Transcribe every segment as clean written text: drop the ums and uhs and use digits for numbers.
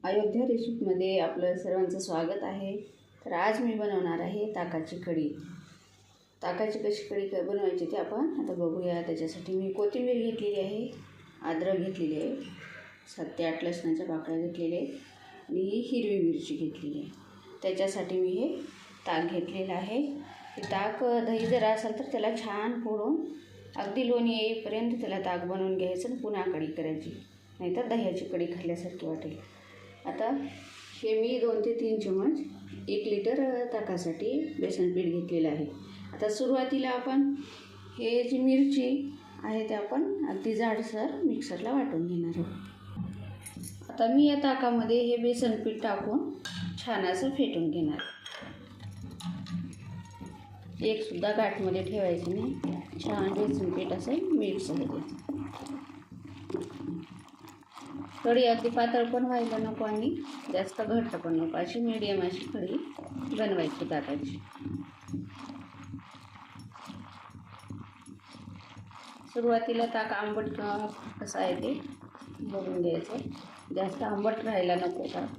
अयोध्या रेसिपीमध्ये आपलं सर्वांचं स्वागत आहे। तर आज मी बनवणार आहे ताकाची कढी। ताकाची कशी कढी बनवायची ते आपण आता बघूया। त्याच्यासाठी मी कोथिंबीर घेतलेली आहे, अद्रक घेतलेली आहे, 7 ते 8 लसणाच्या पाकळ्या घेतलेल्या आहेत आणि हिरवी मिरची घेतलेली आहे। त्याच्यासाठी मी हे ताक घेतलेलं आहे। हे ताक दही जर असेल तर त्याला छान फोडून अगदी लोणी येईपर्यंत त्याला ताक बनवून घ्यायचं आणि पुन्हा कढी करायची, नाहीतर दह्याची कढी खाल्ल्यासारखी वाटेल। आता हे मी 2 ते 3 चमच 1 लिटर ताकासाठी बेसन पीठ घेतलेलं आहे। आता सुरुवातीला आपण हे जी मिरची आहे ते आपण अगदी जाडसर मिक्सरला वाटून घेणार आहोत। आता मी या ताकामध्ये हे बेसन पीठ टाकून छान असं फेटून घेणार। एक सुद्धा गाठमध्ये ठेवायची नाही, छान बेसन पीठ असं मिक्स होते। कढी अगदी पातळ पण व्हायला नको आणि जास्त घट्ट पण नको, अशी मीडियम अशी कढी बनवायची ताकाची। सुरुवातीला ताक आंबट कसं आहे ते बघून घ्यायचं, जास्त आंबट राहायला नको ताक,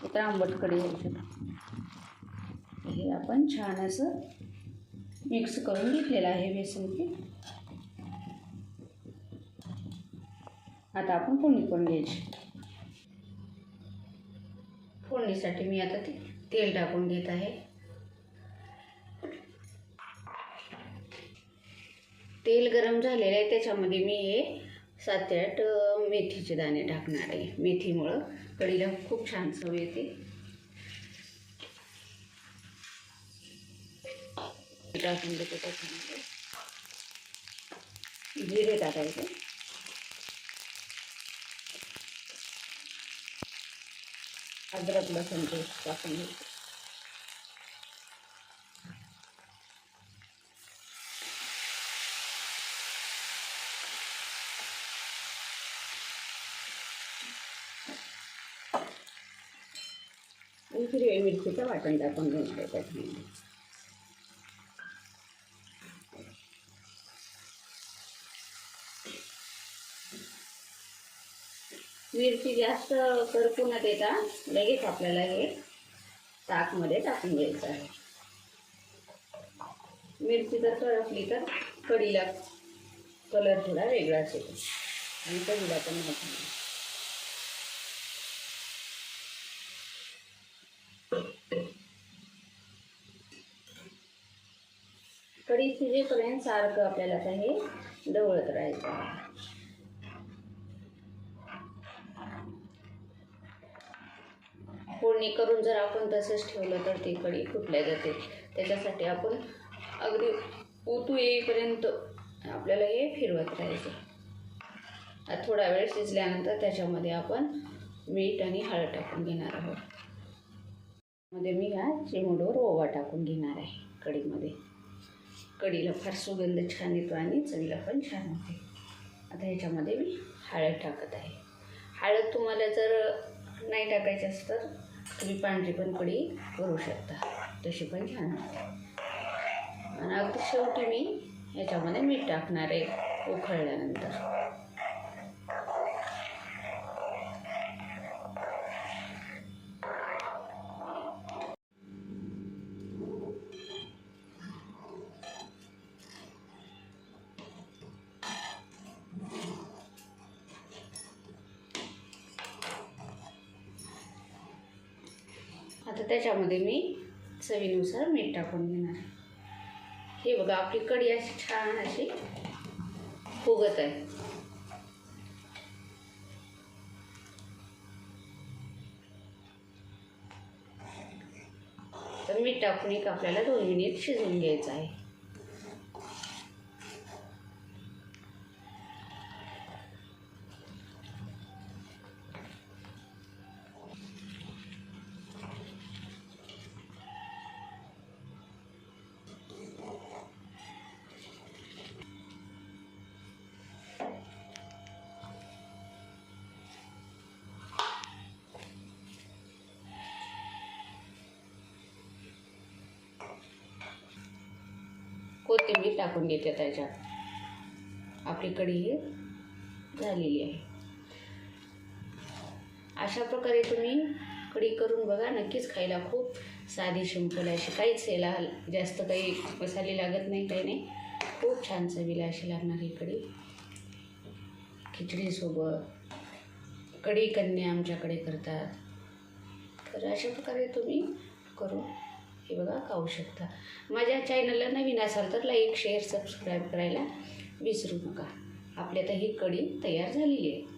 तर आंबट कढी होऊ शकते। हे आपण छान असं मिक्स करून घेतलेलं आहे बेसन पीठ। आता आपण फोडणी करून घ्यायची। फोडणीसाठी मी आता तेल टाकून घेत आहे। तेल गरम झालेलं आहे, त्याच्यामध्ये मी हे 7 ते 8 मेथीचे दाणे टाकणार आहे। मेथीमुळं कढीला खूप छान चव येते। टाकून घेते, त्याच्यामध्ये जिरे टाकायचे, अद्रक लसूण पेस्ट टाकून घ्यायची, हिरवी मिरचीचं वाटण टाकून घ्यायचं त्याच्यामध्ये। मिरची जास्त करपू न देता लगेच आपल्याला हे ताकमध्ये टाकून घ्यायचं आहे। मिरची जर करपली तर कढीला कलर थोडा वेगळाच येतो आणि कढीला पण नाही। कढी शिजेपर्यंत सारखं आपल्याला आता हे ढवळत राहायचं आहे। फोडणी करून जर आपण तसंच ठेवलं तर ती कढी फुटल्या जाते। त्याच्यासाठी आपण अगदी उतू येईपर्यंत आपल्याला हे फिरवत राहायचं। थोडा वेळ शिजल्यानंतर त्याच्यामध्ये आपण मीठ आणि हळद टाकून घेणार आहोत। मध्ये मी हा चिमूटभर ओवा टाकून घेणार आहे कढीमध्ये। कढीला फार सुगंध छान येतो आणि चवीला पण छान होते। आता ह्याच्यामध्ये मी हळद टाकत आहे। हळद तुम्हाला जर नाही टाकायची असतं तर तुम्ही पांढरी पण कढी करू शकता, तशी पण छान होते। आणि अगदी शेवटी मी ह्याच्यामध्ये मीठ टाकणार आहे उकळल्यानंतर। आता त्याच्यामध्ये मी चवीनुसार मीठ टाकून घेणार आहे। हे बघा, आपली कढी अशी छान अशी फुगत आहे। तर मीठ टाकून एक आपल्याला 2 मिनिट शिजवून घ्यायचं आहे। कोथिंबीर टाकून घेते त्याच्यात। आपली कढी झालेली आहे। अशा प्रकारे तुम्ही कढी करून बघा, नक्कीच खायला खूप साधी सिंपल अशी, काहीच याला जास्त काही मसाले लागत नाही, काही नाही. खूप छान चवीला अशी लागणार ही कढी. खिचडीसोबत कढी कन्या आमच्याकडे करतात. तर अशा प्रकारे तुम्ही करून हे बघा खाऊ शकता. माझ्या चॅनलला नवीन असाल तर लाईक, शेअर, सबस्क्राईब करायला विसरू नका. आपली आता ही कढी तयार झालेली आहे.